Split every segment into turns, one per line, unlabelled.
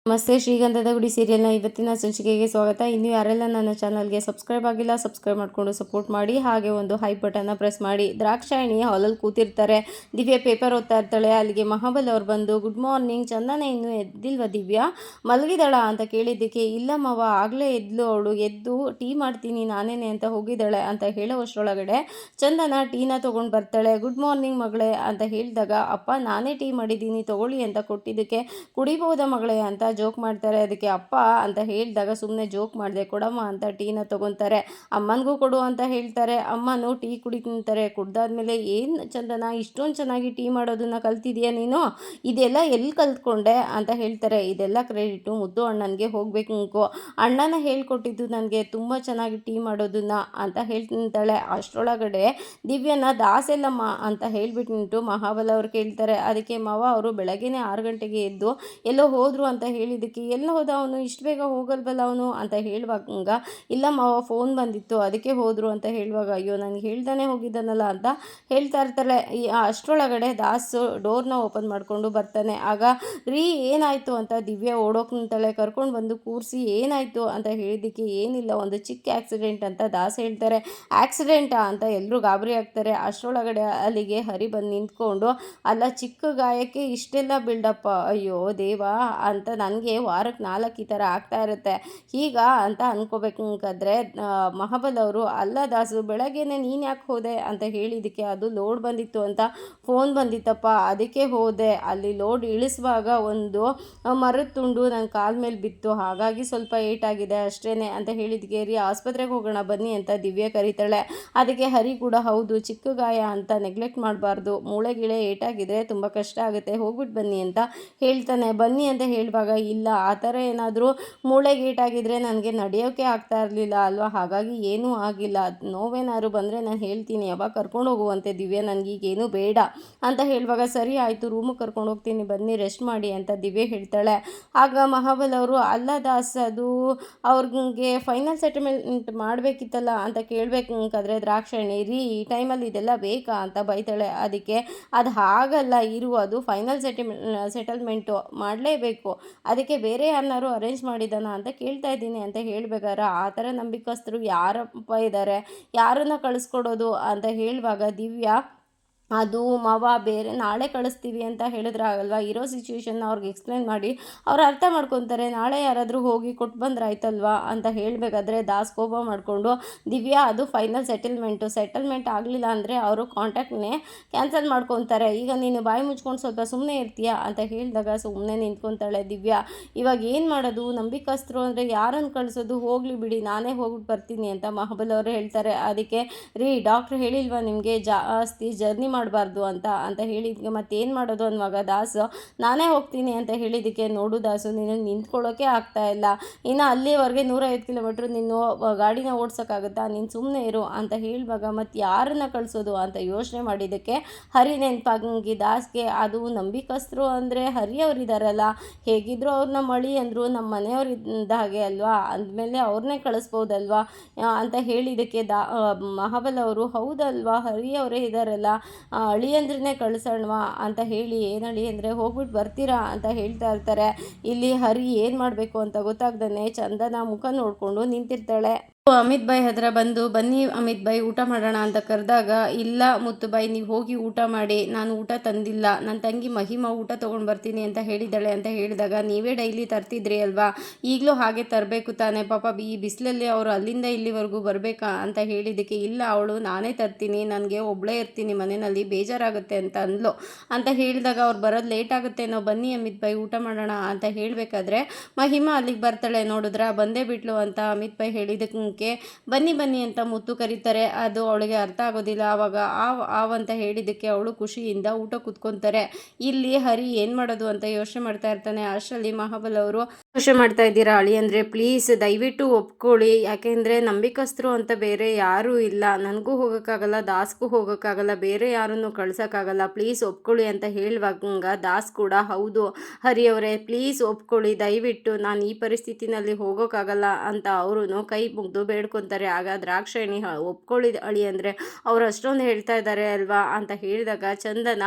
ನಮಸ್ತೆ. ಶ್ರೀಗಂಧದ ಗುಡಿ ಸೀರಿಯಲ್ನ ಇವತ್ತಿನ ಸಂಚಿಕೆಗೆ ಸ್ವಾಗತ. ಇನ್ನು ಯಾರೆಲ್ಲ ನನ್ನ ಚಾನಲ್ಗೆ ಸಬ್ಸ್ಕ್ರೈಬ್ ಆಗಿಲ್ಲ ಸಬ್ಸ್ಕ್ರೈಬ್ ಮಾಡಿಕೊಂಡು ಸಪೋರ್ಟ್ ಮಾಡಿ, ಹಾಗೆ ಒಂದು ಹೈ ಬಟನ್ನ ಪ್ರೆಸ್ ಮಾಡಿ. ದ್ರಾಕ್ಷಾಯಣಿ ಹಾಲಲ್ಲಿ ಕೂತಿರ್ತಾರೆ. ದಿವ್ಯಾ ಪೇಪರ್ ಓದ್ತಾ ಇರ್ತಾಳೆ. ಅಲ್ಲಿಗೆ ಮಹಾಬಲ್ ಅವ್ರು ಬಂದು, ಗುಡ್ ಮಾರ್ನಿಂಗ್, ಚಂದನ ಇನ್ನೂ ಎದ್ದಿಲ್ವ ದಿವ್ಯಾ, ಮಲಗಿದಾಳ ಅಂತ ಕೇಳಿದ್ದಕ್ಕೆ, ಇಲ್ಲ ಮಾವ ಆಗಲೇ ಎದ್ಲು, ಅವಳು ಎದ್ದು ಟೀ ಮಾಡ್ತೀನಿ ನಾನೇನೆ ಅಂತ ಹೋಗಿದ್ದಾಳೆ ಅಂತ ಹೇಳೋವಷ್ಟರೊಳಗಡೆ ಚಂದನ ಟೀನ ತೊಗೊಂಡು ಬರ್ತಾಳೆ. ಗುಡ್ ಮಾರ್ನಿಂಗ್ ಮಗಳೇ ಅಂತ ಹೇಳಿದಾಗ, ಅಪ್ಪ ನಾನೇ ಟೀ ಮಾಡಿದ್ದೀನಿ ತಗೊಳ್ಳಿ ಅಂತ ಕೊಟ್ಟಿದ್ದಕ್ಕೆ, ಕುಡಿಬೋದಾ ಮಗಳೇ ಅಂತ ಜೋಕ್ ಮಾಡ್ತಾರೆ. ಅದಕ್ಕೆ ಅಪ್ಪ ಅಂತ ಹೇಳಿದಾಗ ಸುಮ್ಮನೆ ಜೋಕ್ ಮಾಡಿದೆ, ಕೊಡಮ್ಮ ಅಂತ ಟೀನ ತೊಗೊತಾರೆ. ಅಮ್ಮನಿಗೂ ಕೊಡು ಅಂತ ಹೇಳ್ತಾರೆ. ಅಮ್ಮನೂ ಟೀ ಕುಡಿತಾರೆ. ಕುಡ್ದಾದ್ಮೇಲೆ, ಏನು ಚಂದನ ಇಷ್ಟೊಂದು ಚೆನ್ನಾಗಿ ಟೀ ಮಾಡೋದನ್ನ ಕಲ್ತಿದ್ಯಾ ನೀನು, ಇದೆಲ್ಲ ಎಲ್ಲಿ ಕಲ್ತ್ಕೊಂಡೆ ಅಂತ ಹೇಳ್ತಾರೆ. ಇದೆಲ್ಲ ಕ್ರೆಡಿಟು ಮುದ್ದು ಅಣ್ಣನಿಗೆ ಹೋಗ್ಬೇಕು ಅನ್ಕೋ, ಅಣ್ಣನ ಹೇಳ್ಕೊಟ್ಟಿದ್ದು ನನಗೆ ತುಂಬ ಚೆನ್ನಾಗಿ ಟೀ ಮಾಡೋದನ್ನ ಅಂತ ಹೇಳ್ತಾಳೆ. ಅಷ್ಟರೊಳಗಡೆ ದಿವ್ಯನ ದಾಸೆಲ್ಲಮ್ಮ ಅಂತ ಹೇಳ್ಬಿಟ್ಟು ಮಹಾಬಲ ಅವ್ರು ಕೇಳ್ತಾರೆ. ಅದಕ್ಕೆ ಮಾವ ಅವರು ಬೆಳಗ್ಗೆನೇ 6 ಗಂಟೆಗೆ ಎದ್ದು ಎಲ್ಲೋ ಹೋದರು ಅಂತ ಹೇಳಿದ್ದಕ್ಕೆ, ಎಲ್ಲ ಹೋದ ಅವನು, ಇಷ್ಟು ಬೇಗ ಹೋಗಲ್ವಲ್ಲ ಅವನು ಅಂತ ಹೇಳುವಾಗ, ಇಲ್ಲ ಮಾವ ಫೋನ್ ಬಂದಿತ್ತು ಅದಕ್ಕೆ ಹೋದರು ಅಂತ ಹೇಳುವಾಗ, ಅಯ್ಯೋ ನನಗೆ ಹೇಳ್ದಾನೆ ಹೋಗಿದ್ದಾನಲ್ಲ ಅಂತ ಹೇಳ್ತಾ ಇರ್ತಾರೆ. ಅಷ್ಟರೊಳಗಡೆ ದಾಸು ಡೋರ್ನ ಓಪನ್ ಮಾಡಿಕೊಂಡು ಬರ್ತಾನೆ. ಆಗ ರೀ ಏನಾಯಿತು ಅಂತ ದಿವ್ಯಾ ಓಡೋಕೆ ನಿಂತಾಳೆ. ಕರ್ಕೊಂಡು ಬಂದು ಕೂರಿಸಿ ಏನಾಯಿತು ಅಂತ ಹೇಳಿದ್ದಕ್ಕೆ, ಏನಿಲ್ಲ ಒಂದು ಚಿಕ್ಕ ಆಕ್ಸಿಡೆಂಟ್ ಅಂತ ದಾಸ್ ಹೇಳ್ತಾರೆ. ಆಕ್ಸಿಡೆಂಟಾ ಅಂತ ಎಲ್ಲರೂ ಗಾಬರಿ ಆಗ್ತಾರೆ. ಅಷ್ಟರೊಳಗಡೆ ಅಲ್ಲಿಗೆ ಹರಿ ಬಂದು ನಿಂತ್ಕೊಂಡು, ಅಲ್ಲ ಚಿಕ್ಕ ಗಾಯಕ್ಕೆ ಇಷ್ಟೆಲ್ಲ ಬಿಲ್ಡಪ್ಪ, ಅಯ್ಯೋ ದೇವಾ ಅಂತ ನನಗೆ ವಾರಕ್ಕೆ 4 ಈ ಥರ ಆಗ್ತಾ ಇರುತ್ತೆ ಈಗ ಅಂತ ಅನ್ಕೋಬೇಕಾದ್ರೆ, ಮಹಾಬಲ್ ಅವರು, ಅಲ್ಲ ದಾಸು ಬೆಳಗ್ಗೆನೆ ನೀನು ಯಾಕೆ ಹೋದೆ ಅಂತ ಹೇಳಿದ್ದಕ್ಕೆ, ಅದು ಲೋಡ್ ಬಂದಿತ್ತು ಅಂತ ಫೋನ್ ಬಂದಿತ್ತಪ್ಪ ಅದಕ್ಕೆ ಹೋದೆ, ಅಲ್ಲಿ ಲೋಡ್ ಇಳಿಸುವಾಗ ಒಂದು ಮರದ ತುಂಡು ನನ್ನ ಕಾಲ ಮೇಲೆ ಬಿತ್ತು, ಹಾಗಾಗಿ ಸ್ವಲ್ಪ ಏಟಾಗಿದೆ ಅಷ್ಟೇ ಅಂತ ಹೇಳಿದ್ದಕ್ಕೆ, ರೀ ಆಸ್ಪತ್ರೆಗೆ ಹೋಗೋಣ ಬನ್ನಿ ಅಂತ ದಿವ್ಯಾ ಕರೀತಾಳೆ. ಅದಕ್ಕೆ ಹರಿ ಕೂಡ, ಹೌದು ಚಿಕ್ಕ ಗಾಯ ಅಂತ ನೆಗ್ಲೆಕ್ಟ್ ಮಾಡಬಾರ್ದು, ಮೂಳೆ ಗಿಳೆ ಏಟಾಗಿದ್ರೆ ತುಂಬ ಕಷ್ಟ ಆಗುತ್ತೆ, ಹೋಗ್ಬಿಟ್ಟು ಬನ್ನಿ ಅಂತ ಹೇಳ್ತಾನೆ. ಬನ್ನಿ ಅಂತ ಹೇಳುವಾಗ, ಇಲ್ಲ ಆ ಥರ ಏನಾದರೂ ಮೂಳೆಗೆ ಏಟಾಗಿದ್ರೆ ನನಗೆ ನಡೆಯೋಕ್ಕೆ ಆಗ್ತಾ ಇರಲಿಲ್ಲ ಅಲ್ವಾ, ಹಾಗಾಗಿ ಏನೂ ಆಗಿಲ್ಲ, ನೋವೇನಾದ್ರು ಬಂದರೆ ನಾನು ಹೇಳ್ತೀನಿ, ಯಾವಾಗ ಕರ್ಕೊಂಡು ಹೋಗುವಂತೆ ದಿವ್ಯಾ, ನನಗೀಗೇನು ಬೇಡ ಅಂತ ಹೇಳುವಾಗ, ಸರಿ ಆಯಿತು ರೂಮಿಗೆ ಕರ್ಕೊಂಡು ಹೋಗ್ತೀನಿ ಬನ್ನಿ ರೆಸ್ಟ್ ಮಾಡಿ ಅಂತ ದಿವ್ಯಾ ಹೇಳ್ತಾಳೆ. ಆಗ ಮಹಾಬಲ್ ಅವರು, ಅಲ್ಲ ದಾಸ್ ಅದು ಅವ್ರಿಗೆ ಫೈನಲ್ ಸೆಟಲ್ಮೆಂಟ್ ಮಾಡಬೇಕಿತ್ತಲ್ಲ ಅಂತ ಕೇಳಬೇಕಾದ್ರೆ ದ್ರಾಕ್ಷಾಯಣಿ, ರೀ ಈ ಟೈಮಲ್ಲಿ ಇದೆಲ್ಲ ಬೇಕಾ ಅಂತ ಬೈತಾಳೆ. ಅದಕ್ಕೆ, ಅದು ಹಾಗಲ್ಲ ಇರು, ಅದು ಫೈನಲ್ ಸೆಟಲ್ಮೆಂಟು ಮಾಡಲೇಬೇಕು, ಅದಕ್ಕೆ ಬೇರೆ ಯಾರನ್ನಾರು ಅರೇಂಜ್ ಮಾಡಿದ್ದಾನ ಅಂತ ಕೇಳ್ತಾ ಇದ್ದೀನಿ ಅಂತ ಹೇಳಬೇಕಾದ್ರೆ, ಆ ಥರ ನಂಬಿಕಸ್ಥರು ಯಾರಪ್ಪ ಇದ್ದಾರೆ, ಯಾರನ್ನು ಕಳಿಸ್ಕೊಡೋದು ಅಂತ ಹೇಳುವಾಗ ದಿವ್ಯಾ, ಅದು ಮಾವ ಬೇರೆ ನಾಳೆ ಕಳಿಸ್ತೀವಿ ಅಂತ ಹೇಳಿದ್ರಾಗಲ್ವ, ಇರೋ ಸಿಚುವೇಶನ್ನ ಅವ್ರಿಗೆ ಎಕ್ಸ್ಪ್ಲೇನ್ ಮಾಡಿ ಅವ್ರು ಅರ್ಥ ಮಾಡ್ಕೊತಾರೆ, ನಾಳೆ ಯಾರಾದರೂ ಹೋಗಿ ಕೊಟ್ಟು ಬಂದ್ರಾಯ್ತಲ್ವಾ ಅಂತ ಹೇಳಬೇಕಾದ್ರೆ ದಾಸ್ ಕೋಪ ಮಾಡಿಕೊಂಡು, ದಿವ್ಯಾ ಅದು ಫೈನಲ್ ಸೆಟಲ್ಮೆಂಟ್ ಆಗಲಿಲ್ಲ ಅಂದರೆ ಅವರು ಕಾಂಟ್ಯಾಕ್ಟ್ನೇ ಕ್ಯಾನ್ಸಲ್ ಮಾಡ್ಕೊತಾರೆ, ಈಗ ನೀನು ಬಾಯಿ ಮುಚ್ಕೊಂಡು ಸ್ವಲ್ಪ ಸುಮ್ಮನೆ ಇರ್ತೀಯಾ ಅಂತ ಹೇಳಿದಾಗ ಸುಮ್ಮನೆ ನಿಂತ್ಕೊತಾಳೆ ದಿವ್ಯಾ. ಇವಾಗ ಏನು ಮಾಡೋದು, ನಂಬಿಕಸ್ಥರು ಅಂದರೆ ಯಾರನ್ನು ಕಳಿಸೋದು, ಹೋಗಲಿ ಬಿಡಿ ನಾನೇ ಹೋಗ್ಬಿಟ್ಟು ಬರ್ತೀನಿ ಅಂತ ಮಹಾಬಲ್ ಅವರು ಹೇಳ್ತಾರೆ. ಅದಕ್ಕೆ, ರೀ ಡಾಕ್ಟ್ರ್ ಹೇಳಿಲ್ವಾ ನಿಮಗೆ ಜಾಸ್ತಿ ಜರ್ನಿ ಮಾಡಬಾರ್ದು ಅಂತ ಅಂತ ಹೇಳಿದ್ಗೆ ಮತ್ತೇನು ಮಾಡೋದು ಅನ್ನುವಾಗ, ದಾಸು ನಾನೇ ಹೋಗ್ತೀನಿ ಅಂತ ಹೇಳಿದ್ದಕ್ಕೆ, ನೋಡು ದಾಸು ನಿನಗೆ ನಿಂತ್ಕೊಳ್ಳೋಕೆ ಆಗ್ತಾ ಇಲ್ಲ, ಇನ್ನು ಅಲ್ಲಿವರೆಗೆ 150 ಕಿಲೋಮೀಟ್ರ್ ನೀನು ಗಾಡಿನ ಓಡ್ಸೋಕ್ಕಾಗುತ್ತಾ, ನೀನು ಸುಮ್ಮನೆ ಇರು ಅಂತ ಹೇಳುವಾಗ, ಮತ್ತು ಯಾರನ್ನ ಕಳಿಸೋದು ಅಂತ ಯೋಚನೆ ಮಾಡಿದ್ದಕ್ಕೆ ಹರಿ ನೆನಪಾಗಿ ದಾಸ್ಗೆ, ಅದು ನಂಬಿಕಸ್ಥರು ಅಂದರೆ ಹರಿಯವರಿದ್ದಾರಲ್ಲ, ಹೇಗಿದ್ರು ಅವ್ರನ್ನ ಮಳಿ ಅಂದರು ನಮ್ಮ ಮನೆಯವರಿದ್ದ ಹಾಗೆ ಅಲ್ವಾ, ಅಂದಮೇಲೆ ಅವ್ರನ್ನೇ ಕಳಿಸ್ಬೋದಲ್ವಾ ಅಂತ ಹೇಳಿದ್ದಕ್ಕೆ ಮಹಾಬಲ್ ಅವರು, ಹೌದಲ್ವಾ ಹರಿಯವರೇ ಇದ್ದಾರಲ್ಲ, ಅಳಿಯಂದ್ರನ್ನೇ ಕಳಿಸೋಣವಾ ಅಂತ ಹೇಳಿ, ಏನು ಅಳಿಯಂದ್ರೆ ಹೋಗ್ಬಿಟ್ಟು ಬರ್ತೀರಾ ಅಂತ ಹೇಳ್ತಾ ಇರ್ತಾರೆ. ಇಲ್ಲಿ ಹರಿ ಏನು ಮಾಡಬೇಕು ಅಂತ ಗೊತ್ತಾಗ್ದೇ ಚಂದನ ಮುಖ ನೋಡಿಕೊಂಡು ನಿಂತಿರ್ತಾಳೆ. ಅಮಿತ್ ಬಾಯ್ ಹತ್ರ ಬಂದು, ಬನ್ನಿ ಅಮಿತ್ ಬಾಯ್ ಊಟ ಮಾಡೋಣ ಅಂತ ಕರೆದಾಗ, ಇಲ್ಲ ಮುತ್ತು ಬಾಯ್ ನೀವು ಹೋಗಿ ಊಟ ಮಾಡಿ, ನಾನು ಊಟ ತಂದಿಲ್ಲ, ನನ್ನ ತಂಗಿ ಮಹಿಮಾ ಊಟ ತೊಗೊಂಡು ಬರ್ತೀನಿ ಅಂತ ಹೇಳಿದ್ದಾಳೆ ಅಂತ ಹೇಳಿದಾಗ, ನೀವೇ ಡೈಲಿ ತರ್ತಿದ್ರಿ ಅಲ್ವಾ, ಈಗಲೂ ಹಾಗೆ ತರಬೇಕು ತಾನೇ, ಪಾಪ ಈ ಬಿಸಿಲಲ್ಲಿ ಅವರು ಅಲ್ಲಿಂದ ಇಲ್ಲಿವರೆಗೂ ಬರಬೇಕಾ ಅಂತ ಹೇಳಿದ್ದಕ್ಕೆ, ಇಲ್ಲ ಅವಳು ನಾನೇ ತರ್ತೀನಿ, ನನಗೆ ಒಬ್ಬಳೇ ಇರ್ತೀನಿ ಮನೆಯಲ್ಲಿ ಬೇಜಾರಾಗುತ್ತೆ ಅಂತ ಅಂದ್ಲು ಅಂತ ಹೇಳಿದಾಗ, ಅವ್ರು ಬರೋದು ಲೇಟ್ ಆಗುತ್ತೆ, ನಾವು ಬನ್ನಿ ಅಮಿತ್ ಬಾಯ್ ಊಟ ಮಾಡೋಣ ಅಂತ ಹೇಳಬೇಕಾದ್ರೆ ಮಹಿಮಾ ಅಲ್ಲಿಗೆ ಬರ್ತಾಳೆ. ನೋಡಿದ್ರಾ ಬಂದೇ ಬಿಟ್ಲು ಅಂತ ಅಮಿತ್ ಬಾಯ್ ಹೇಳಿದ್ದಕ್ಕೆ, ಬನ್ನಿ ಬನ್ನಿ ಅಂತ ಮುತ್ತು ಕರೀತಾರೆ. ಅದು ಅವಳಿಗೆ ಅರ್ಥ ಆಗೋದಿಲ್ಲ. ಆವಾಗ ಆವ್ ಅಂತ ಹೇಳಿದ್ದಕ್ಕೆ ಅವಳು ಖುಷಿಯಿಂದ ಊಟ ಕೂತ್ಕೊತಾರೆ. ಇಲ್ಲಿ ಹರಿ ಏನು ಮಾಡೋದು ಅಂತ ಯೋಚನೆ ಮಾಡ್ತಾ ಇರ್ತಾನೆ. ಅಷ್ಟರಲ್ಲಿ ಮಹಾಬಲ್ ಅವರು ಸಂತೋಷ ಮಾಡ್ತಾ ಇದ್ದೀರಾ ಅಳಿ ಅಂದರೆ ಪ್ಲೀಸ್ ದಯವಿಟ್ಟು ಒಪ್ಕೊಳ್ಳಿ. ಯಾಕೆಂದರೆ ನಂಬಿಕಸ್ಥರು ಅಂತ ಬೇರೆ ಯಾರೂ ಇಲ್ಲ. ನನಗೂ ಹೋಗೋಕ್ಕಾಗಲ್ಲ, ದಾಸ್ಗೂ ಹೋಗೋಕ್ಕಾಗಲ್ಲ, ಬೇರೆ ಯಾರನ್ನು ಕಳ್ಸೋಕ್ಕಾಗಲ್ಲ. ಪ್ಲೀಸ್ ಒಪ್ಕೊಳ್ಳಿ ಅಂತ ಹೇಳುವಾಗ ದಾಸ್ ಕೂಡ ಹೌದು ಹರಿಯವರೇ ಪ್ಲೀಸ್ ಒಪ್ಕೊಳ್ಳಿ ದಯವಿಟ್ಟು, ನಾನು ಈ ಪರಿಸ್ಥಿತಿನಲ್ಲಿ ಹೋಗೋಕ್ಕಾಗಲ್ಲ ಅಂತ ಅವರು ಕೈ ಮುಗಿದು ಬೇಡ್ಕೊತಾರೆ. ಆಗ ದ್ರಾಕ್ಷಾಯಣಿ ಒಪ್ಕೊಳ್ಳಿ ಅಳಿ ಅಂದರೆ ಅವ್ರು ಅಷ್ಟೊಂದು ಹೇಳ್ತಾ ಇದ್ದಾರೆ ಅಲ್ವಾ ಅಂತ ಹೇಳಿದಾಗ ಚಂದನ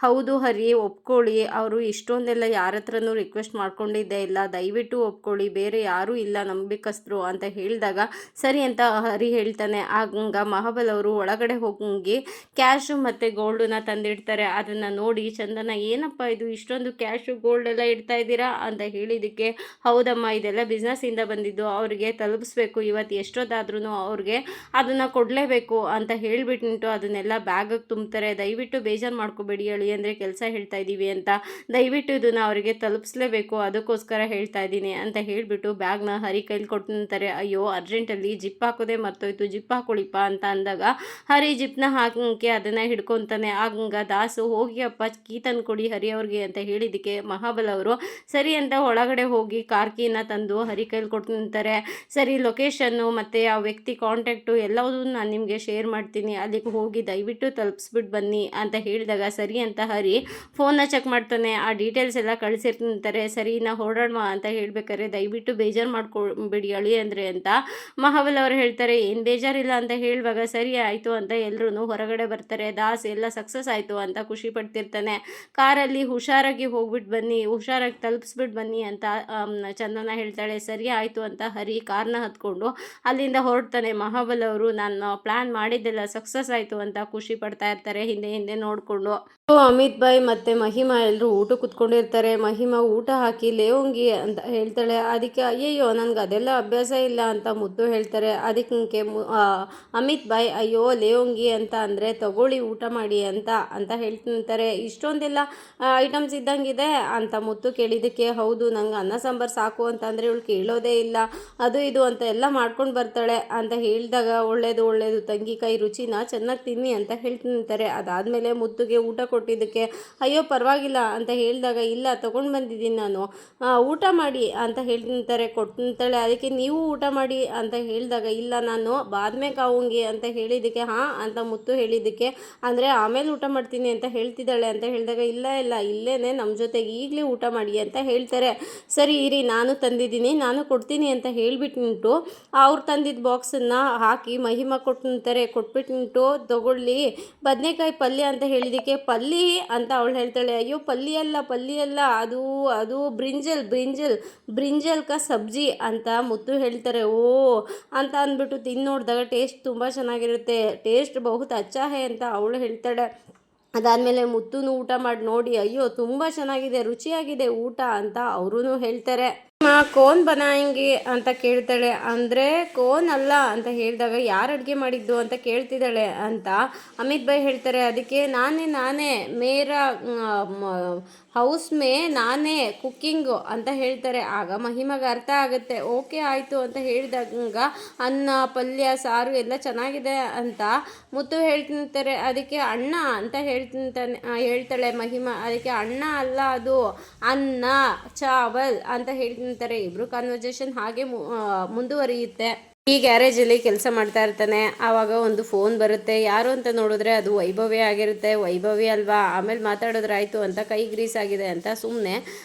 ಹೌದು ಹರಿ ಒಪ್ಕೊಳ್ಳಿ, ಅವರು ಇಷ್ಟೊಂದೆಲ್ಲ ಯಾರ ಹತ್ರನೂ ರಿಕ್ವೆಸ್ಟ್ ಮಾಡ್ಕೊಂಡಿದ್ದೇ ಇಲ್ಲ, ದಯವಿಟ್ಟು ಒಪ್ಕೊಳ್ಳಿ, ಬೇರೆ ಯಾರೂ ಇಲ್ಲ ನಂಬಿಕಸ್ತರು ಅಂತ ಹೇಳಿದಾಗ ಸರಿ ಅಂತ ಹರಿ ಹೇಳ್ತಾನೆ. ಆಗ ಮಹಾಬಲ್ ಅವರು ಒಳಗಡೆ ಹೋಗಿ ಕ್ಯಾಶು ಮತ್ತು ಗೋಲ್ಡನ್ನ ತಂದಿಡ್ತಾರೆ. ಅದನ್ನು ನೋಡಿ ಚಂದನ ಏನಪ್ಪ ಇದು ಇಷ್ಟೊಂದು ಕ್ಯಾಶು ಗೋಲ್ಡ್ ಎಲ್ಲ ಇಡ್ತಾ ಇದ್ದೀರಾ ಅಂತ ಹೇಳಿದ್ದಕ್ಕೆ ಹೌದಮ್ಮ ಇದೆಲ್ಲ ಬಿಸ್ನೆಸ್ಸಿಂದ ಬಂದಿದ್ದು, ಅವ್ರಿಗೆ ತಲುಪಿಸ್ಬೇಕು, ಇವತ್ತು ಎಷ್ಟೊತ್ತಾದ್ರೂ ಅವ್ರಿಗೆ ಅದನ್ನು ಕೊಡಲೇಬೇಕು ಅಂತ ಹೇಳಿಬಿಟ್ಟು ಅದನ್ನೆಲ್ಲ ಬ್ಯಾಗಿಗೆ ತುಂಬ್ತಾರೆ. ದಯವಿಟ್ಟು ಬೇಜಾರು ಮಾಡ್ಕೋಬೇಡಿ ಅಳಿ ಅಂದರೆ ಕೆಲಸ ಹೇಳ್ತಾ ಇದ್ದೀವಿ ಅಂತ, ದಯವಿಟ್ಟು ಇದನ್ನು ಅವರಿಗೆ ತಲುಪಿಸ್ಲೇಬೇಕು ಅದಕ್ಕೋಸ್ಕರ ಹೇಳ್ತಾ ಇದ್ದೀನಿ ಅಂತ ಹೇಳಿಬಿಟ್ಟು ಬ್ಯಾಗ್ನ ಹರಿ ಕೈಲಿ ಕೊಟ್ಟಿರ್ತಾರೆ. ಅಯ್ಯೋ ಅರ್ಜೆಂಟಲ್ಲಿ ಜಿಪ್ ಹಾಕೋದೇ ಮರ್ತೋಯ್ತು, ಜಿಪ್ ಹಾಕೊಳ್ಳಿಪ್ಪ ಅಂತ ಅಂದಾಗ ಹರಿ ಜಿಪ್ನ ಹಾಕಿ ಅದನ್ನು ಹಿಡ್ಕೊತಾನೆ. ಆಗ ದಾಸು ಹೋಗಿ ಅಪ್ಪ ಕೀ ತಂದು ಕೊಡಿ ಹರಿ ಅವ್ರಿಗೆ ಅಂತ ಹೇಳಿದ್ದಕ್ಕೆ ಮಹಾಬಲ್ ಅವರು ಸರಿ ಅಂತ ಒಳಗಡೆ ಹೋಗಿ ಕಾರ್ ಕೀನ ತಂದು ಹರಿ ಕೈಲಿ ಕೊಟ್ಟಿರ್ತಾರೆ. ಸರಿ ಲೊಕೇಶನ್ನು ಮತ್ತು ಆ ವ್ಯಕ್ತಿ ಕಾಂಟ್ಯಾಕ್ಟು ಎಲ್ಲವೂ ನಾನು ನಿಮಗೆ ಶೇರ್ ಮಾಡ್ತೀನಿ, ಅಲ್ಲಿಗೆ ಹೋಗಿ ದಯವಿಟ್ಟು ತಲುಪಿಸ್ಬಿಟ್ಟು ಬನ್ನಿ ಅಂತ ಹೇಳಿದಾಗ ಸರಿ ಅಂತ ಹರಿ ಫೋನ್ನ ಚೆಕ್ ಮಾಡ್ತಾನೆ. ಆ ಡೀಟೇಲ್ಸ್ ಎಲ್ಲ ಕಳಿಸಿರ್ತಾರೆ. ಸರಿ ನಾ ಹೊರಡೋಣ ಅಂತ ಹೇಳ್ಬೇಕಾದ್ರೆ ದಯವಿಟ್ಟು ಬೇಜಾರು ಮಾಡ್ಕೊಬೇಡಿ ಅಳಿ ಅಂದರೆ ಅಂತ ಮಹಾಬಲ್ ಅವರು ಹೇಳ್ತಾರೆ. ಏನು ಬೇಜಾರಿಲ್ಲ ಅಂತ ಹೇಳುವಾಗ ಸರಿ ಆಯಿತು ಅಂತ ಎಲ್ಲರೂ ಹೊರಗಡೆ ಬರ್ತಾರೆ. ದಾಸ್ ಎಲ್ಲ ಸಕ್ಸಸ್ ಆಯಿತು ಅಂತ ಖುಷಿ ಪಡ್ತಿರ್ತಾನೆ. ಕಾರಲ್ಲಿ ಹುಷಾರಾಗಿ ಹೋಗ್ಬಿಟ್ಟು ಬನ್ನಿ, ಹುಷಾರಾಗಿ ತಲುಪಿಸ್ಬಿಟ್ಟು ಬನ್ನಿ ಅಂತ ಚಂದನ ಹೇಳ್ತಾಳೆ. ಸರಿ ಆಯಿತು ಅಂತ ಹರಿ ಕಾರ್ನ ಹತ್ಕೊಂಡು ಅಲ್ಲಿಂದ ಹೊರಡ್ತಾನೆ. ಮಹಾಬಲ್ ಅವರು ನಾನು ಪ್ಲ್ಯಾನ್ ಮಾಡಿದ್ದೆಲ್ಲ ಸಕ್ಸಸ್ ಆಯಿತು ಅಂತ ಖುಷಿ ಪಡ್ತಾ ಇರ್ತಾರೆ ಹಿಂದೆ ಹಿಂದೆ ನೋಡಿಕೊಂಡು. ಅಮಿತ್ ಬಾಯ್ ಮತ್ತು ಮಹಿಮಾ ಎಲ್ಲರೂ ಊಟ ಕೂತ್ಕೊಂಡಿರ್ತಾರೆ. ಮಹಿಮಾ ಊಟ ಹಾಕಿ ಲೇವಂಗಿ ಅಂತ ಹೇಳ್ತಾಳೆ. ಅದಕ್ಕೆ ಅಯ್ಯಯ್ಯೋ ನನಗೆ ಅದೆಲ್ಲ ಅಭ್ಯಾಸ ಇಲ್ಲ ಅಂತ ಮುದ್ದು ಹೇಳ್ತಾರೆ. ಅದಕ್ಕೆ ಅಮಿತ್ ಬಾಯ್ ಅಯ್ಯೋ ಲೇವಂಗಿ ಅಂತ ಅಂದರೆ ತಗೊಳ್ಳಿ ಊಟ ಮಾಡಿ ಅಂತ ಅಂತ ಹೇಳ್ತಿರ್ತಾರೆ. ಇಷ್ಟೊಂದೆಲ್ಲ ಐಟಮ್ಸ್ ಇದ್ದಂಗಿದೆ ಅಂತ ಮುದ್ದು ಕೇಳಿದ್ದಕ್ಕೆ ಹೌದು ನಂಗೆ ಅನ್ನ ಸಾಂಬಾರು ಸಾಕು ಅಂತ ಅಂದರೆ ಇವಳು ಕೇಳೋದೇ ಇಲ್ಲ, ಅದು ಇದು ಅಂತ ಎಲ್ಲ ಮಾಡ್ಕೊಂಡು ಬರ್ತಾಳೆ ಅಂತ ಹೇಳಿದಾಗ ಒಳ್ಳೇದು ಒಳ್ಳೇದು ತಂಗಿ ಕೈ ರುಚಿನ ಚೆನ್ನಾಗಿ ತಿನ್ನಿ ಅಂತ ಹೇಳ್ತಿರ್ತಾರೆ. ಅದಾದಮೇಲೆ ಮುದ್ದುಗೆ ಊಟ ಕೊಟ್ಟಿದ್ದಕ್ಕೆ ಅಯ್ಯೋ ಪರವಾಗಿಲ್ಲ ಅಂತ ಹೇಳಿದಾಗ ಇಲ್ಲ ತೊಗೊಂಡು ಬಂದಿದ್ದೀನಿ ನಾನು, ಊಟ ಮಾಡಿ ಅಂತ ಹೇಳ್ತಿರ್ತಾರೆ. ಕೊಡ್ತಿರ್ತಾಳೆ. ಅದಕ್ಕೆ ನೀವು ಊಟ ಮಾಡಿ ಅಂತ ಹೇಳಿದಾಗ ಇಲ್ಲ ನಾನು ಬಾದ್ಮೇ ಕಾವುಂಗಿ ಅಂತ ಹೇಳಿದ್ದಕ್ಕೆ ಹಾಂ ಅಂತ ಮುತ್ತು ಹೇಳಿದ್ದಕ್ಕೆ ಅಂದರೆ ಆಮೇಲೆ ಊಟ ಮಾಡ್ತೀನಿ ಅಂತ ಹೇಳ್ತಿದ್ದಾಳೆ ಅಂತ ಹೇಳಿದಾಗ ಇಲ್ಲ ಇಲ್ಲ ಇಲ್ಲೇ ನಮ್ಮ ಜೊತೆಗೆ ಈಗಲೇ ಊಟ ಮಾಡಿ ಅಂತ ಹೇಳ್ತಾರೆ. ಸರಿ ಇರಿ ನಾನು ತಂದಿದ್ದೀನಿ ನಾನು ಕೊಡ್ತೀನಿ ಅಂತ ಹೇಳಿಬಿಟ್ಟು ಅವ್ರು ತಂದಿದ್ದ ಬಾಕ್ಸನ್ನು ಹಾಕಿ ಮಹಿಮಾ ಕೊಟ್ಟಿರ್ತಾರೆ. ಕೊಟ್ಬಿಟ್ಟು ತಗೊಳ್ಳಿ ಬದನೆಕಾಯಿ ಪಲ್ಯ ಅಂತ ಹೇಳಿದ್ದಕ್ಕೆ ಪಲ್ಲಿ ಅಂತ ಅವಳು ಹೇಳ್ತಾಳೆ. ಅಯ್ಯೋ ಪಲ್ಲಿ ಅಲ್ಲ ಅದು ಅದು ಬ್ರಿಂಜಲ್ ಕಾ ಸಬ್ಜಿ ಅಂತ ಮುತ್ತು ಹೇಳ್ತಾರೆ. ಓ ಅಂತ ಅಂದ್ಬಿಟ್ಟು ತಿಂದು ನೋಡಿದಾಗ ಟೇಸ್ಟ್ ತುಂಬ ಚೆನ್ನಾಗಿರುತ್ತೆ, ಟೇಸ್ಟ್ ಬಹುತ್ ಅಚ್ಚಾ ಹೇ ಅಂತ ಅವಳು ಹೇಳ್ತಾಳೆ. ಅದಾದಮೇಲೆ ಮುತ್ತುನು ಊಟ ಮಾಡಿ ನೋಡಿ ಅಯ್ಯೋ ತುಂಬ ಚೆನ್ನಾಗಿದೆ ರುಚಿಯಾಗಿದೆ ಊಟ ಅಂತ ಅವರೂ ಹೇಳ್ತಾರೆ. ಕೋನ್ ಬನಾಯಂಗಿ ಅಂತ ಕೇಳ್ತಾಳೆ. ಅಂದರೆ ಕೋನ್ ಅಲ್ಲ ಅಂತ ಹೇಳಿದಾಗ ಯಾರು ಅಡುಗೆ ಮಾಡಿದ್ದು ಅಂತ ಕೇಳ್ತಿದ್ದಾಳೆ ಅಂತ ಅಮಿತ್ ಭಾಯ್ ಹೇಳ್ತಾರೆ. ಅದಕ್ಕೆ ನಾನೇ ಮೇರಾ ಹೌಸ್ ಮೇ ನಾನೇ ಕುಕ್ಕಿಂಗು ಅಂತ ಹೇಳ್ತಾರೆ. ಆಗ ಮಹಿಮಗೆ ಅರ್ಥ ಆಗುತ್ತೆ. ಓಕೆ ಆಯಿತು ಅಂತ ಹೇಳಿದಾಗ ಅನ್ನ ಪಲ್ಯ ಸಾರು ಎಲ್ಲ ಚೆನ್ನಾಗಿದೆ ಅಂತ ಮುತ್ತು ಹೇಳ್ತಿರ್ತಾರೆ. ಅದಕ್ಕೆ ಅಣ್ಣ ಅಂತ ಹೇಳ್ತಾಳೆ ಮಹಿಮಾ. ಅದಕ್ಕೆ ಅಣ್ಣ ಅಲ್ಲ ಅದು ಅನ್ನ ಚಾವಲ್ ಅಂತ ಹೇಳ್ತಿರ್ತಾರೆ. ಇಬ್ಬರು ಕಾನ್ವರ್ಸೇಷನ್ ಹಾಗೆ ಮುಂದುವರಿಯುತ್ತೆ. ಈ ಗ್ಯಾರೇಜಲ್ಲಿ ಕೆಲಸ ಮಾಡ್ತಾ ಇರ್ತಾನೆ. ಆವಾಗ ಒಂದು ಫೋನ್ ಬರುತ್ತೆ. ಯಾರು ಅಂತ ನೋಡಿದ್ರೆ ಅದು ವೈಭವಿ ಆಗಿರುತ್ತೆ. ವೈಭವಿ ಅಲ್ವಾ ಆಮೇಲೆ ಮಾತಾಡೋದ್ರಾಯ್ತು ಅಂತ ಕೈ ಗ್ರೀಸ್ ಆಗಿದೆ ಅಂತ ಸುಮ್ಮನೆ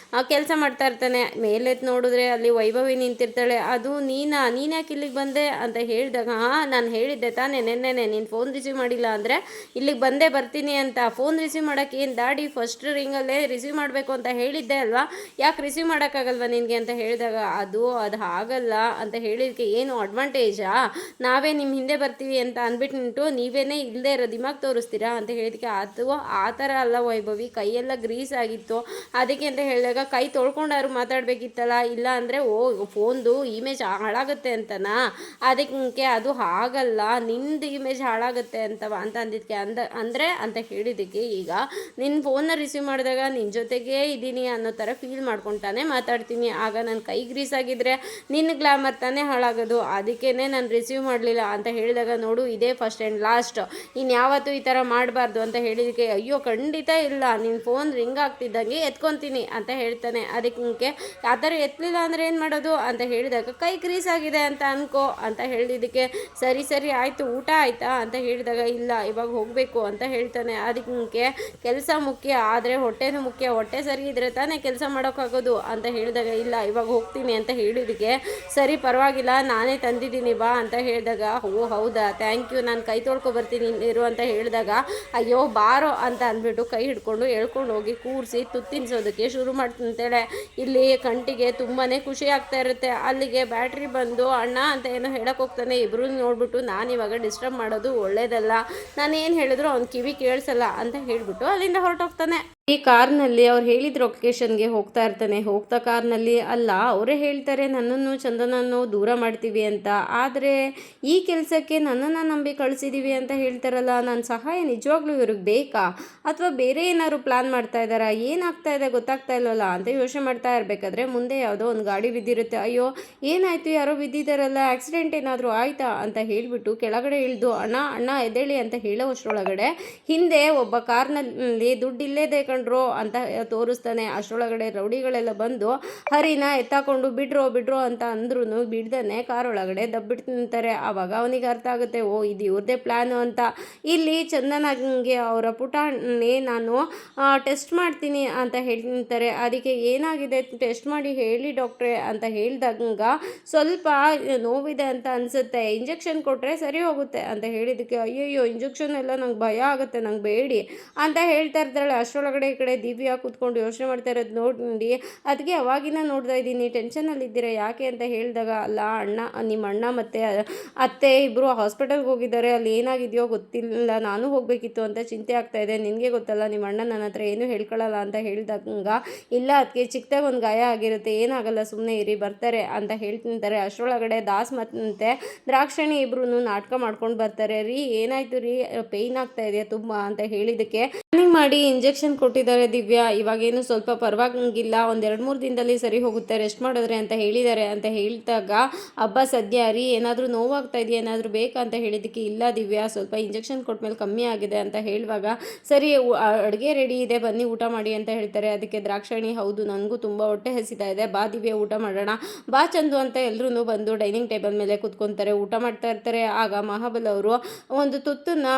ಕೆಲಸ ಮಾಡ್ತಾ ಇರ್ತಾನೆ. ಮೇಲೆತ್ತು ನೋಡಿದ್ರೆ ಅಲ್ಲಿ ವೈಭವಿ ನಿಂತಿರ್ತಾಳೆ. ಅದು ನೀನ್ಯಾಕೆ ಇಲ್ಲಿಗೆ ಬಂದೆ ಅಂತ ಹೇಳಿದಾಗ ಹಾಂ ನಾನು ಹೇಳಿದ್ದೆ ತಾನೇ ನೆನ್ನೆನೆ ನೀನು ಫೋನ್ ರಿಸೀವ್ ಮಾಡಿಲ್ಲ ಅಂದರೆ ಇಲ್ಲಿಗೆ ಬರ್ತೀನಿ ಅಂತ. ಫೋನ್ ರಿಸೀವ್ ಮಾಡೋಕ್ಕೆ ಏನು ದಾಡಿ ಫಸ್ಟ್ ರಿಂಗಲ್ಲೇ ರಿಸೀವ್ ಮಾಡಬೇಕು ಅಂತ ಹೇಳಿದ್ದೆ ಅಲ್ವಾ, ಯಾಕೆ ರಿಸೀವ್ ಮಾಡೋಕ್ಕಾಗಲ್ವಾ ನಿನಗೆ ಅಂತ ಹೇಳಿದಾಗ ಅದು ಆಗಲ್ಲ ಅಂತ ಹೇಳಿದಕ್ಕೆ ಏನು ಅಡ್ವಾಂಟೇಜಾ, ನಾವೇ ನಿಮ್ಮ ಹಿಂದೆ ಬರ್ತೀವಿ ಅಂತ ಅಂದ್ಬಿಟ್ಟು ನೀವೇನೇ ಇಲ್ಲದೆ ಇರೋ ದಿಮಾಗ್ ತೋರಿಸ್ತೀರಾ ಅಂತ ಹೇಳಿದಕ್ಕೆ ಅದು ಆ ಥರ ಅಲ್ಲ ವೈಭವಿ, ಕೈಯೆಲ್ಲ ಗ್ರೀಸ್ ಆಗಿತ್ತು ಅದಕ್ಕೆ ಅಂತ ಹೇಳಿದಾಗ ಕೈ ತೊಳ್ಕೊಂಡಾರು ಮಾತಾಡಬೇಕಿತ್ತಲ್ಲ, ಇಲ್ಲ ಅಂದರೆ ಫೋನ್ದು ಇಮೇಜ್ ಹಾಳಾಗುತ್ತೆ ಅಂತನಾ, ಅದಕ್ಕೆ ಅದು ಆಗಲ್ಲ ನಿಂದು ಇಮೇಜ್ ಹಾಳಾಗುತ್ತೆ ಅಂತ ಅಂದಿದ್ದಕ್ಕೆ ಅಂದರೆ ಅಂತ ಹೇಳಿದ್ದಕ್ಕೆ ಈಗ ನಿನ್ನ ಫೋನ್ನ ರಿಸೀವ್ ಮಾಡಿದಾಗ ನಿನ್ನ ಜೊತೆಗೇ ಇದ್ದೀನಿ ಅನ್ನೋ ಥರ ಫೀಲ್ ಮಾಡ್ಕೊತಾನೆ ಮಾತಾಡ್ತೀನಿ. ಆಗ ನನ್ನ ಕೈ ಗ್ರೀಸ್ ಆಗಿದ್ರೆ ನಿನ್ನ ಗ್ಲಾಮರ್ ತಾನೇ ಹಾಳಾಗೋದು. ಅದಕ್ಕೆ ಅದಕ್ಕೇ ನಾನು ರಿಸೀವ್ ಮಾಡಲಿಲ್ಲ ಅಂತ ಹೇಳಿದಾಗ, ನೋಡು ಇದೇ ಫಸ್ಟ್ ಆ್ಯಂಡ್ ಲಾಸ್ಟ್, ಇನ್ಯಾವತ್ತೂ ಈ ಥರ ಮಾಡಬಾರ್ದು ಅಂತ ಹೇಳಿದಕ್ಕೆ, ಅಯ್ಯೋ ಖಂಡಿತ ಇಲ್ಲ, ನಿನ್ನ ಫೋನ್ ರಿಂಗ್ ಆಗ್ತಿದ್ದಂಗೆ ಎತ್ಕೊತೀನಿ ಅಂತ ಹೇಳ್ತಾನೆ. ಅದಕ್ಕೆ ಆ ಥರ ಎತ್ತಲಿಲ್ಲ ಅಂದರೆ ಏನು ಮಾಡೋದು ಅಂತ ಹೇಳಿದಾಗ, ಕೈ ಕ್ರೀಸ್ ಆಗಿದೆ ಅಂತ ಅನ್ಕೋ ಅಂತ ಹೇಳಿದ್ದಕ್ಕೆ, ಸರಿ ಸರಿ ಆಯಿತು, ಊಟ ಆಯಿತಾ ಅಂತ ಹೇಳಿದಾಗ, ಇಲ್ಲ ಇವಾಗ ಹೋಗಬೇಕು ಅಂತ ಹೇಳ್ತಾನೆ. ಅದಕ್ಕೆ ಕೆಲಸ ಮುಖ್ಯ, ಆದರೆ ಹೊಟ್ಟೆನೂ ಮುಖ್ಯ, ಹೊಟ್ಟೆ ಸರಿ ಇದ್ದರೆ ತಾನೇ ಕೆಲಸ ಮಾಡೋಕ್ಕಾಗೋದು ಅಂತ ಹೇಳಿದಾಗ, ಇಲ್ಲ ಇವಾಗ ಹೋಗ್ತೀನಿ ಅಂತ ಹೇಳಿದಕ್ಕೆ, ಸರಿ ಪರವಾಗಿಲ್ಲ ನಾನೇ ತಂದಿದ್ದೀನಿ ಬಾ ಅಂತ ಹೇಳಿದಾಗ, ಓ ಹೌದಾ ಥ್ಯಾಂಕ್ ಯು, ನಾನು ಕೈ ತೊಳ್ಕೊ ಬರ್ತೀನಿ ಇರು ಅಂತ ಹೇಳಿದಾಗ, ಅಯ್ಯೋ ಬಾರೋ ಅಂತ ಅಂದ್ಬಿಟ್ಟು ಕೈ ಹಿಡ್ಕೊಂಡು ಎಳ್ಕೊಂಡು ಹೋಗಿ ಕೂರಿಸಿ ತುತ್ತಿನ್ಸೋದಕ್ಕೆ ಶುರು ಮಾಡ್ತಂತೇಳೆ. ಇಲ್ಲಿ ಕಂಟಿಗೆ ತುಂಬಾ ಖುಷಿ ಆಗ್ತಾ ಇರುತ್ತೆ. ಅಲ್ಲಿಗೆ ಬ್ಯಾಟ್ರಿ ಬಂದು ಅಣ್ಣ ಅಂತ ಏನೋ ಹೇಳಕ್ಕೆ ಹೋಗ್ತಾನೆ. ಇಬ್ಬರು ನೋಡ್ಬಿಟ್ಟು, ನಾನು ಇವಾಗ ಡಿಸ್ಟರ್ಬ್ ಮಾಡೋದು ಒಳ್ಳೇದಲ್ಲ, ನಾನು ಏನು ಹೇಳಿದ್ರು ಅವ್ನ ಕಿವಿ ಕೇಳಿಸಲ್ಲ ಅಂತ ಹೇಳಿಬಿಟ್ಟು ಅಲ್ಲಿಂದ ಹೊರಟೋಗ್ತಾನೆ. ಈ ಕಾರ್ನಲ್ಲಿ ಅವ್ರು ಹೇಳಿದ ಲೊಕೇಶನ್ಗೆ ಹೋಗ್ತಾ ಇರ್ತಾನೆ. ಹೋಗ್ತಾ ಕಾರ್ನಲ್ಲಿ, ಅಲ್ಲ ಅವರೇ ಹೇಳ್ತಾರೆ ನನ್ನನ್ನು ಚಂದನನ್ನು ದೂರ ಮಾಡ್ತೀವಿ ಅಂತ, ಆದರೆ ಈ ಕೆಲಸಕ್ಕೆ ನನ್ನನ್ನು ನಂಬಿ ಕಳಿಸಿದ್ದೀವಿ ಅಂತ ಹೇಳ್ತಾರಲ್ಲ, ನನ್ನ ಸಹಾಯ ನಿಜವಾಗ್ಲೂ ಇವ್ರಿಗೆ ಬೇಕಾ ಅಥವಾ ಬೇರೆ ಏನಾದ್ರು ಪ್ಲ್ಯಾನ್ ಮಾಡ್ತಾ ಇದ್ದಾರಾ, ಏನಾಗ್ತಾ ಇದೆ ಗೊತ್ತಾಗ್ತಾ ಇಲ್ಲವಲ್ಲ ಅಂತ ಯೋಚನೆ ಮಾಡ್ತಾ ಇರಬೇಕಾದ್ರೆ ಮುಂದೆ ಯಾವುದೋ ಒಂದು ಗಾಡಿ ಬಿದ್ದಿರುತ್ತೆ. ಅಯ್ಯೋ ಏನಾಯಿತು, ಯಾರೋ ಬಿದ್ದಿದ್ದಾರಲ್ಲ, ಆಕ್ಸಿಡೆಂಟ್ ಏನಾದರೂ ಆಯಿತಾ ಅಂತ ಹೇಳಿಬಿಟ್ಟು ಕೆಳಗಡೆ ಇಳಿದು ಅಣ್ಣ ಅಣ್ಣ ಎದ್ದೇಳಿ ಅಂತ ಹೇಳೋ ಅಷ್ಟರೊಳಗಡೆ ಹಿಂದೆ ಒಬ್ಬ ಕಾರ್ನಲ್ಲಿ ದುಡ್ಡು ಇಲ್ಲೇದೆ ಕಣ್ರೋ ಅಂತ ತೋರಿಸ್ತಾನೆ. ಅಷ್ಟರೊಳಗಡೆ ರೌಡಿಗಳೆಲ್ಲ ಬಂದು ಹರಿನ ಎತ್ತಾಕೊಂಡು ಬಿಡ್ರೋ ಬಿಡ್ರೋ ಅಂತ ಅಂದ್ರೂ ಬಿಡ್ದಾನೆ ಕಾರೊಳಗಡೆ ದಬ್ಬಿಟ್ಟು ನಿಂತಾರೆ. ಆವಾಗ ಅವನಿಗೆ ಅರ್ಥ ಆಗುತ್ತೆ, ಓ ಇದು ಇವ್ರದ್ದೇ ಪ್ಲ್ಯಾನು ಅಂತ. ಇಲ್ಲಿ ಚಂದನಗೆ ಅವರ ಪುಟಾಣಿ ನಾನು ಟೆಸ್ಟ್ ಮಾಡ್ತೀನಿ ಅಂತ ಹೇಳ್ತಾರೆ. ಅದಕ್ಕೆ ಏನಾಗಿದೆ ಟೆಸ್ಟ್ ಮಾಡಿ ಹೇಳಿ ಡಾಕ್ಟ್ರೇ ಅಂತ ಹೇಳಿದಾಗ, ಸ್ವಲ್ಪ ನೋವಿದೆ ಅಂತ ಅನಿಸುತ್ತೆ, ಇಂಜೆಕ್ಷನ್ ಕೊಟ್ಟರೆ ಸರಿ ಹೋಗುತ್ತೆ ಅಂತ ಹೇಳಿದ್ದಕ್ಕೆ, ಅಯ್ಯಯ್ಯೋ ಇಂಜೆಕ್ಷನ್ ಎಲ್ಲ ನಂಗೆ ಭಯ ಆಗುತ್ತೆ, ನಂಗೆ ಬೇಡಿ ಅಂತ ಹೇಳ್ತಾ ಇರ್ತಾಳೆ. ಅಷ್ಟರೊಳಗಡೆ ಈ ಕಡೆ ದಿವ್ಯಾ ಕೂತ್ಕೊಂಡು ಯೋಚನೆ ಮಾಡ್ತಾ ಇರೋದು ನೋಡಿ, ಅದಕ್ಕೆ ಅವಾಗಿನ ನೋಡ್ತಾ ಇದ್ದೀನಿ, ಟೆನ್ಷನಲ್ಲಿದ್ದೀರಾ ಯಾಕೆ ಅಂತ ಹೇಳಿದಾಗ, ಅಲ್ಲ ಅಣ್ಣ ನಿಮ್ಮ ಅಣ್ಣ ಮತ್ತು ಅತ್ತೆ ಇಬ್ಬರು ಹಾಸ್ಪಿಟಲ್ಗೆ ಹೋಗಿದ್ದಾರೆ, ಅಲ್ಲಿ ಏನಾಗಿದೆಯೋ ಗೊತ್ತಿಲ್ಲ, ನಾನು ಹೋಗಬೇಕಿತ್ತು ಅಂತ ಚಿಂತೆ ಆಗ್ತಾ ಇದೆ, ನಿನಗೆ ಗೊತ್ತಲ್ಲ ನಿಮ್ಮ ಅಣ್ಣ ನನ್ನ ಹತ್ರ ಏನೂ ಹೇಳ್ಕೊಳ್ಳಲ್ಲ ಅಂತ ಹೇಳಿದಾಗ, ಇಲ್ಲ ಅದಕ್ಕೆ ಚಿಕ್ಕದಾಗಿ ಒಂದು ಗಾಯ ಆಗಿರುತ್ತೆ, ಏನಾಗಲ್ಲ ಸುಮ್ಮನೆ ಇರಿ ಬರ್ತಾರೆ ಅಂತ ಹೇಳ್ತಿಂತಾರೆ. ಅಷ್ಟರೊಳಗಡೆ ದಾಸ್ ಮತ್ತು ದ್ರಾಕ್ಷಣಿ ಇಬ್ರು ನಾಟಕ ಮಾಡ್ಕೊಂಡು ಬರ್ತಾರೆ. ರೀ ಏನಾಯ್ತು ರೀ, ಪೇಯ್ನ್ ಆಗ್ತಾ ಇದೆಯಾ ತುಂಬ ಅಂತ ಹೇಳಿದ್ದಕ್ಕೆ, ಸ್ಕ್ಯಾನಿಂಗ್ ಮಾಡಿ ಇಂಜೆಕ್ಷನ್ ಕೊಟ್ಟಿದ್ದಾರೆ ದಿವ್ಯಾ, ಇವಾಗೇನು ಸ್ವಲ್ಪ ಪರವಾಗಿಲ್ಲ, ಒಂದು 2-3 ದಿನದಲ್ಲಿ ಸರಿ ಹೋಗುತ್ತೆ, ರೆಸ್ಟ್ ಮಾಡಿದ್ರೆ ಅಂತ ಹೇಳಿದ್ದಾರೆ ಅಂತ ಹೇಳಿದಾಗ, ಹಬ್ಬ ಸದ್ಯ ರೀ ಏನಾದರೂ ನೋವಾಗ್ತಾ ಇದೆಯಾ, ಏನಾದರೂ ಬೇಕಾ ಅಂತ ಹೇಳಿದ್ದಕ್ಕೆ, ಇಲ್ಲ ದಿವ್ಯಾ ಸ್ವಲ್ಪ ಇಂಜೆಕ್ಷನ್ ಕೊಟ್ಮೇಲೆ ಕಮ್ಮಿ ಆಗಿದೆ ಅಂತ ಹೇಳುವಾಗ, ಸರಿ ಅಡುಗೆ ರೆಡಿ ಇದೆ ಬನ್ನಿ ಊಟ ಮಾಡಿ ಅಂತ ಹೇಳ್ತಾರೆ. ಅದಕ್ಕೆ ದ್ರಾಕ್ಷಾಯಣಿ, ಹೌದು ನನಗೂ ತುಂಬ ಹೊಟ್ಟೆ ಹಸಿತಾ ಇದೆ, ಬಾ ದಿವ್ಯಾ ಊಟ ಮಾಡೋಣ, ಬಾ ಚಂದು ಅಂತ ಎಲ್ಲರೂ ಬಂದು ಡೈನಿಂಗ್ ಟೇಬಲ್ ಮೇಲೆ ಕುತ್ಕೊತಾರೆ, ಊಟ ಮಾಡ್ತಾ ಇರ್ತಾರೆ. ಆಗ ಮಹಾಬಲ ಅವರು ಒಂದು ತುತ್ತನ್ನು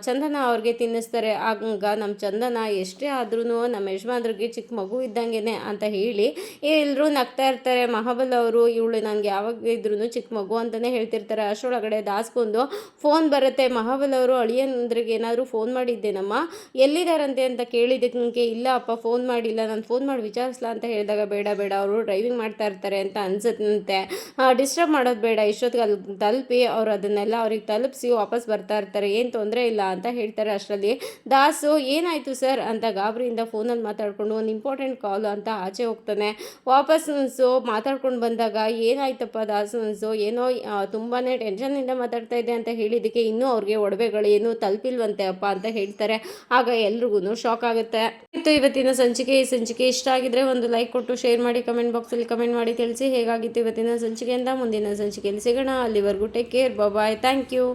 ಚಂದನ ಅವ್ರಿಗೆ ತಿನ್ನಿಸ್ತಾರೆ. ಆಗ ನಮ್ಮ ಚಂದನ ಎಷ್ಟೇ ಆದ್ರೂ ನಮ್ಮ ಯಜಮಾನ್ರಿಗೆ ಚಿಕ್ಕ ಮಗು ಇದ್ದಂಗೆ ಅಂತ ಹೇಳಿ ಎಲ್ಲರೂ ನಗ್ತಾ ಇರ್ತಾರೆ. ಮಹಾಬಲ ಅವರು, ಇವಳು ನನಗೆ ಯಾವಾಗ ಇದ್ರೂ ಚಿಕ್ಕ ಮಗು ಅಂತಲೇ ಹೇಳ್ತಿರ್ತಾರೆ. ಅಷ್ಟರೊಳಗಡೆ ದಾಸ್ಕೊಂಡು ಫೋನ್ ಬರುತ್ತೆ. ಮಹಾಬಲ ಅವರು, ಅಳಿಯಂದ್ರಿಗೆ ಏನಾದರೂ ಫೋನ್ ಮಾಡಿದ್ದೇನಮ್ಮ, ಎಲ್ಲಿದ್ದಾರಂತೆ ಅಂತ ಕೇಳಿದ್ದಕ್ಕೆ, ಇಲ್ಲ ಅಪ್ಪ ಫೋನ್ ಮಾಡಿಲ್ಲ, ನಾನು ಫೋನ್ ಮಾಡಿ ವಿಚಾರಿಸ್ಲಾ ಅಂತ ಹೇಳಿದಾಗ, ಬೇಡ ಬೇಡ ಅವರು ಡ್ರೈವಿಂಗ್ ಮಾಡ್ತಾ ಇರ್ತಾರೆ ಅಂತ ಅನ್ಸುತ್ತೆ, ಡಿಸ್ಟರ್ಬ್ ಮಾಡೋದು ಬೇಡ, ಇಷ್ಟೊತ್ತಿಗೆ ಅಲ್ಲಿ ತಲುಪಿ ಅವರು ಅದನ್ನೆಲ್ಲ ಅವ್ರಿಗೆ ತಲುಪಿಸಿ ವಾಪಸ್ ಬರ್ತಾ ಇರ್ತಾರೆ, ಏನು ತೊಂದರೆ ಇಲ್ಲ ಅಂತ ಹೇಳ್ತಾರೆ. ಅಷ್ಟರಲ್ಲಿ ದಾಸು, ಏನಾಯಿತು ಸರ್ ಅಂತ ಗಾಬರಿಯಿಂದ ಫೋನಲ್ಲಿ ಮಾತಾಡಿಕೊಂಡು ಒಂದು ಇಂಪಾರ್ಟೆಂಟ್ ಕಾಲ್ ಅಂತ ಆಚೆ ಹೋಗ್ತಾನೆ. ವಾಪಸ್ ಮಾತಾಡ್ಕೊಂಡು ಬಂದಾಗ, ಏನಾಯ್ತಪ್ಪ ದಾಸು, ಏನೋ ತುಂಬಾ ಟೆನ್ಷನ್ನಿಂದ ಮಾತಾಡ್ತಾ ಇದೆ ಅಂತ ಹೇಳಿದ್ದಕ್ಕೆ, ಇನ್ನೂ ಅವ್ರಿಗೆ ಒಡವೆಗಳು ಏನೂ ತಲುಪಿಲ್ವಂತೆ ಅಪ್ಪ ಅಂತ ಹೇಳ್ತಾರೆ. ಆಗ ಎಲ್ರಿಗೂ ಶಾಕ್ ಆಗುತ್ತೆ. ಇವತ್ತಿನ ಸಂಚಿಕೆ, ಈ ಸಂಚಿಕೆ ಇಷ್ಟ ಆಗಿದ್ರೆ ಒಂದು ಲೈಕ್ ಕೊಟ್ಟು ಶೇರ್ ಮಾಡಿ, ಕಮೆಂಟ್ ಬಾಕ್ಸಲ್ಲಿ ಕಮೆಂಟ್ ಮಾಡಿ ತಿಳಿಸಿ ಹೇಗಾಗಿತ್ತು ಇವತ್ತಿನ ಸಂಚಿಕೆಯಿಂದ. ಮುಂದಿನ ಸಂಚಿಕೆಯಲ್ಲಿ ಸಿಗೋಣ, ಅಲ್ಲಿವರೆಗೂ take care, bye, thank you.